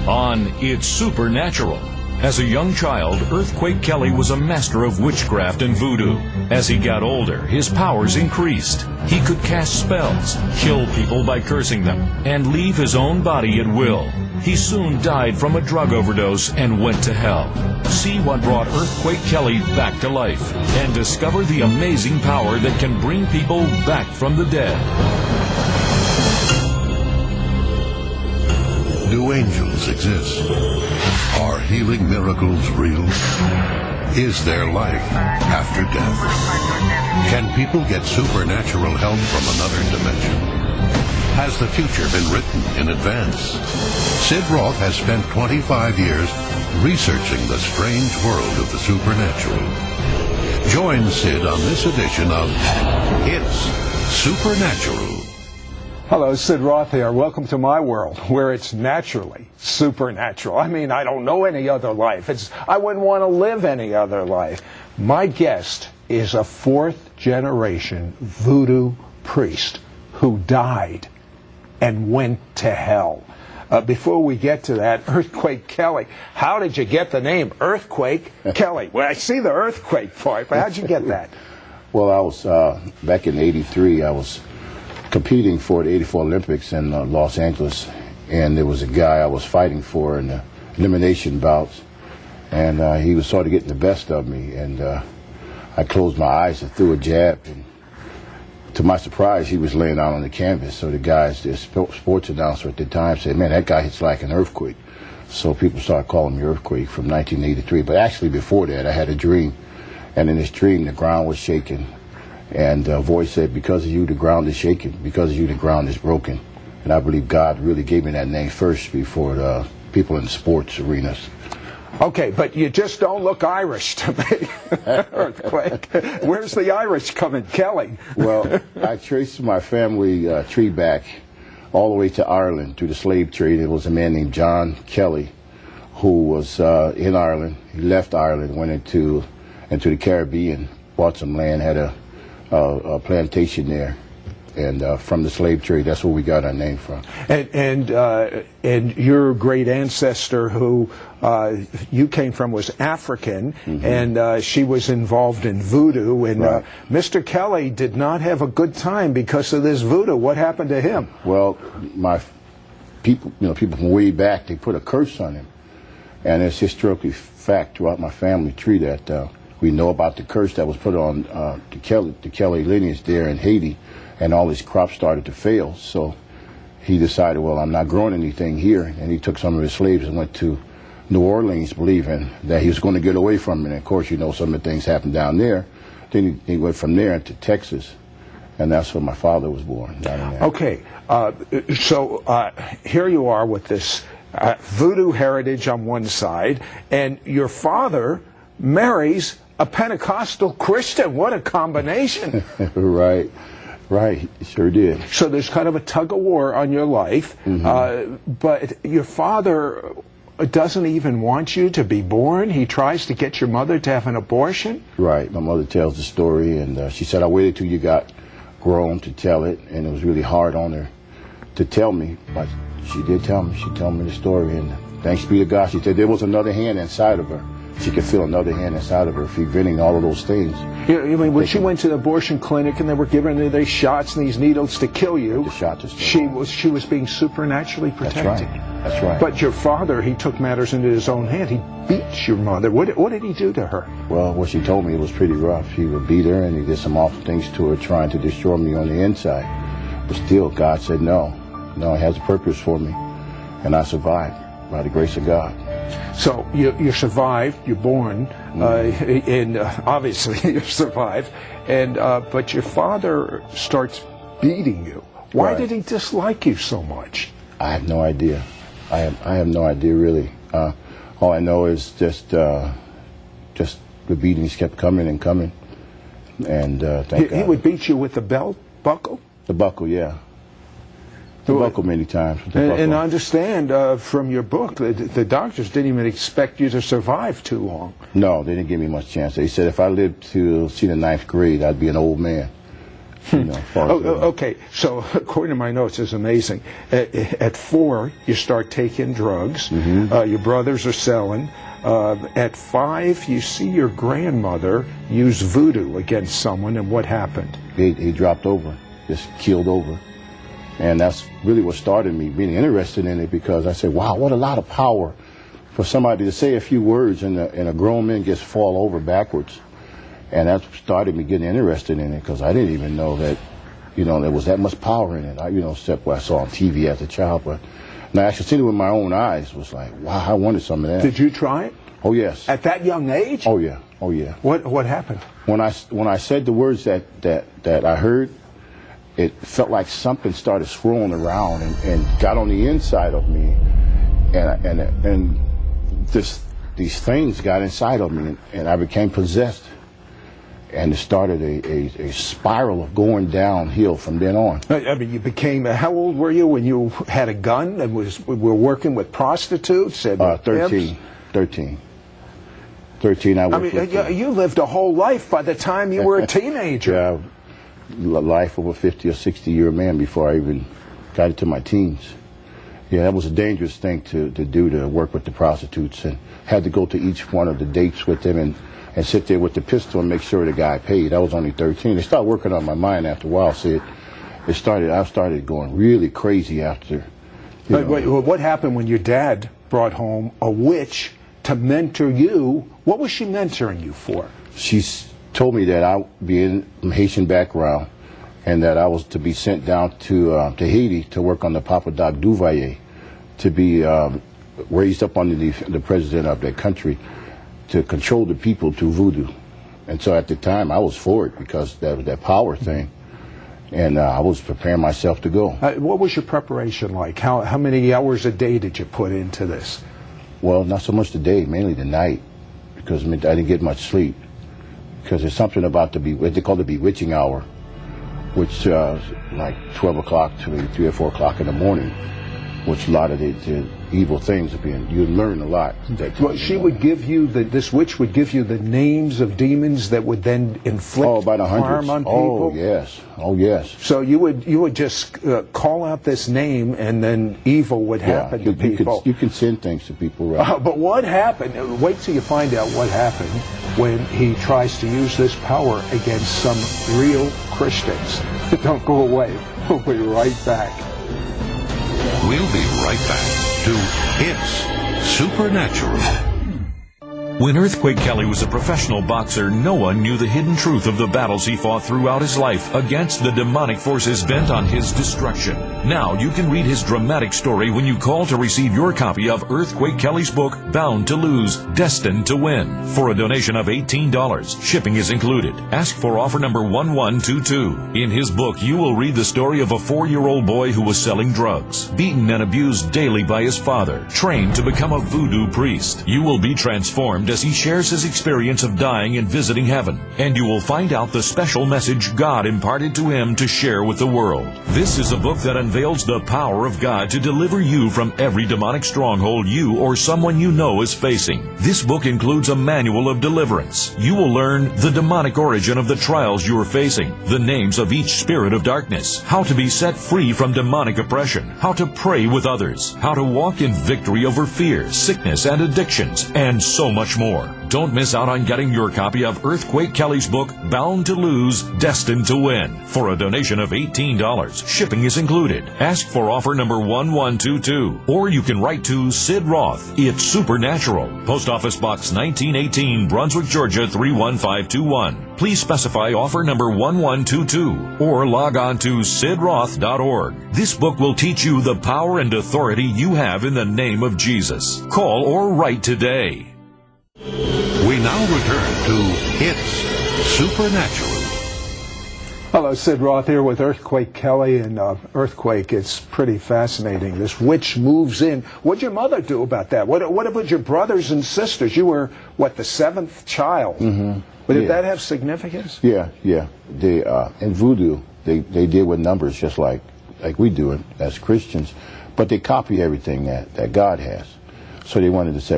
on It's Supernatural. As a young child, EarthQuake Kelly was a master of witchcraft and voodoo. As he got older, his powers increased. He could cast spells, kill people by cursing them, and leave his own body at will. He soon died from a drug overdose and went to hell. See what brought EarthQuake Kelly back to life, and discover the amazing power that can bring people back from the dead. Do angels exist? Are healing miracles real? Is there life after death? Can people get supernatural help from another dimension? Has the future been written in advance? Sid Roth has spent 25 years researching the strange world of the supernatural. Join Sid on this edition of It's Supernatural. Hello, Sid Roth here. Welcome to my world, where it's naturally supernatural. I mean, I don't know any other life. I wouldn't want to live any other life. My guest is a fourth-generation voodoo priest who died and went to hell. Before we get to that, EarthQuake Kelly, how did you get the name EarthQuake Kelly? Well, I see the earthquake part, but how'd you get that? Well, I was, back in '83, I was competing for the '84 Olympics in Los Angeles, and there was a guy I was fighting for in the elimination bouts, and he was sort of getting the best of me, and I closed my eyes and threw a jab, and to my surprise, he was laying out on the canvas. So the guys, the sports announcer at the time said, "Man, that guy hits like an earthquake." So people started calling me EarthQuake from 1983. But actually before that, I had a dream, and in this dream, the ground was shaking. And a voice said, "Because of you, the ground is shaking. Because of you, the ground is broken." And I believe God really gave me that name first before the people in the sports arenas. Okay, but you just don't look Irish to me, EarthQuake. Where's the Irish coming, Kelly? Well, I traced my family tree back all the way to Ireland through the slave trade. It was a man named John Kelly who was in Ireland. He left Ireland, went into the Caribbean, bought some land, had a plantation there, and from the slave trade, that's where we got our name from. And your great ancestor, who you came from, was African, and she was involved in voodoo. And right. Mr. Kelly did not have a good time because of this voodoo. What happened to him? Well, my people, people from way back, they put a curse on him, and it's historically fact throughout my family tree that. We know about the curse that was put on the Kelly lineage there in Haiti, and all his crops started to fail. So he decided, well, I'm not growing anything here, and he took some of his slaves and went to New Orleans, believing that he was going to get away from it. And of course, some of the things happened down there. Then he went from there into Texas, and that's where my father was born, down in there. Okay, so here you are with this voodoo heritage on one side, and your father marries a Pentecostal Christian. What a combination. Right, he sure did. So there's kind of a tug of war on your life, but your father doesn't even want you to be born. He tries to get your mother to have an abortion. Right, my mother tells the story, and she said, "I waited till you got grown to tell it," and it was really hard on her to tell me, but she did tell me. She told me the story, and thanks be to God, she said there was another hand inside of her. She could feel another hand inside of her preventing all of those things. I mean, when she went to the abortion clinic and they were giving her these shots and these needles to kill you, she was being supernaturally protected. That's right. But your father, he took matters into his own hand. He beat your mother. What did he do to her? Well, what she told me, it was pretty rough. He would beat her, and he did some awful things to her, trying to destroy me on the inside. But still, God said no, he has a purpose for me, and I survived by the grace of God. So you survived, you're born, and obviously you survived, and but your father starts beating you. Why did he dislike you so much? I have no idea. I have no idea really. All I know is just the beatings kept coming and coming, and thank God. He would beat you with the belt buckle? The buckle, yeah. The buckle many times. And I understand from your book that the doctors didn't even expect you to survive too long. No, they didn't give me much chance. They said if I lived to see the 9th grade, I'd be an old man. You know, as far as, Okay, so according to my notes, it's amazing. At 4, you start taking drugs. Your brothers are selling. At 5, you see your grandmother use voodoo against someone, and what happened? he dropped over, just keeled over. And that's really what started me being interested in it, because I said, wow, what a lot of power for somebody to say a few words and a grown man just fall over backwards. And that started me getting interested in it, because I didn't even know that, you know, there was that much power in it. Except what I saw on TV as a child. But now actually seeing it with my own eyes was like, wow, I wanted some of that. Did you try it? Oh, yes. At that young age? Oh, yeah. Oh, yeah. What happened? When I said the words that I heard, it felt like something started swirling around and got on the inside of me, and these things got inside of me, and I became possessed, and it started a spiral of going downhill from then on. I mean, you became. How old were you when you had a gun and were working with prostitutes? And 13. 13. I worked with you lived a whole life by the time you were a teenager. Yeah. Life of a 50 or 60-year man before I even got into my teens. Yeah, that was a dangerous thing to do, to work with the prostitutes, and had to go to each one of the dates with them and sit there with the pistol and make sure the guy paid. I was only 13. They started working on my mind after a while. So I started going really crazy after. What happened when your dad brought home a witch to mentor you? What was she mentoring you for? She's told me that I, being from Haitian background, and that I was to be sent down to Haiti to work on the Papa Doc Duvalier, to be raised up under the president of that country, to control the people through voodoo. And so at the time I was for it, because that power thing, and I was preparing myself to go. What was your preparation like? How many hours a day did you put into this? Well, not so much the day, mainly the night, because I didn't get much sleep. Because there's something about what they call the bewitching hour, which like 12 o'clock to maybe 3 or 4 o'clock in the morning, which a lot of the evil things are being, you learn a lot. Well, she would give you, this witch would give you the names of demons that would then inflict harm on people? Oh, yes. Oh, yes. So you would just call out this name, and then evil would happen to people. You can send things to people, right? But what happened? Wait till you find out what happened when he tries to use this power against some real Christians. Don't go away. We'll be right back. We'll be right back to It's Supernatural. When EarthQuake Kelly was a professional boxer, no one knew the hidden truth of the battles he fought throughout his life against the demonic forces bent on his destruction. Now you can read his dramatic story when you call to receive your copy of EarthQuake Kelly's book, Bound to Lose, Destined to Win, for a donation of $18. Shipping is included. Ask for offer number 1122. In his book, you will read the story of a 4-year-old boy who was selling drugs, beaten and abused daily by his father, trained to become a voodoo priest. You will be transformed as he shares his experience of dying and visiting heaven, and you will find out the special message God imparted to him to share with the world. This is a book that unveils the power of God to deliver you from every demonic stronghold you or someone you know is facing. This book includes a manual of deliverance. You will learn the demonic origin of the trials you are facing, the names of each spirit of darkness, how to be set free from demonic oppression, how to pray with others, how to walk in victory over fear, sickness, and addictions, and so much more. Don't miss out on getting your copy of EarthQuake Kelly's book, Bound to Lose, Destined to Win, for a donation of $18. Shipping is included. Ask for offer number 1122, or you can write to Sid Roth. It's Supernatural. Post Office Box 1918, Brunswick, Georgia 31521. Please specify offer number 1122, or log on to sidroth.org. This book will teach you the power and authority you have in the name of Jesus. Call or write today. We now return to It's Supernatural. Hello, Sid Roth here with EarthQuake Kelly, and EarthQuake, it's pretty fascinating. This witch moves in. What'd your mother do about that? What about your brothers and sisters? You were, what, the 7th child? Mm-hmm. But did that have significance? Yeah. They, in voodoo, they deal with numbers just like we do it as Christians, but they copy everything that God has. So they wanted to say,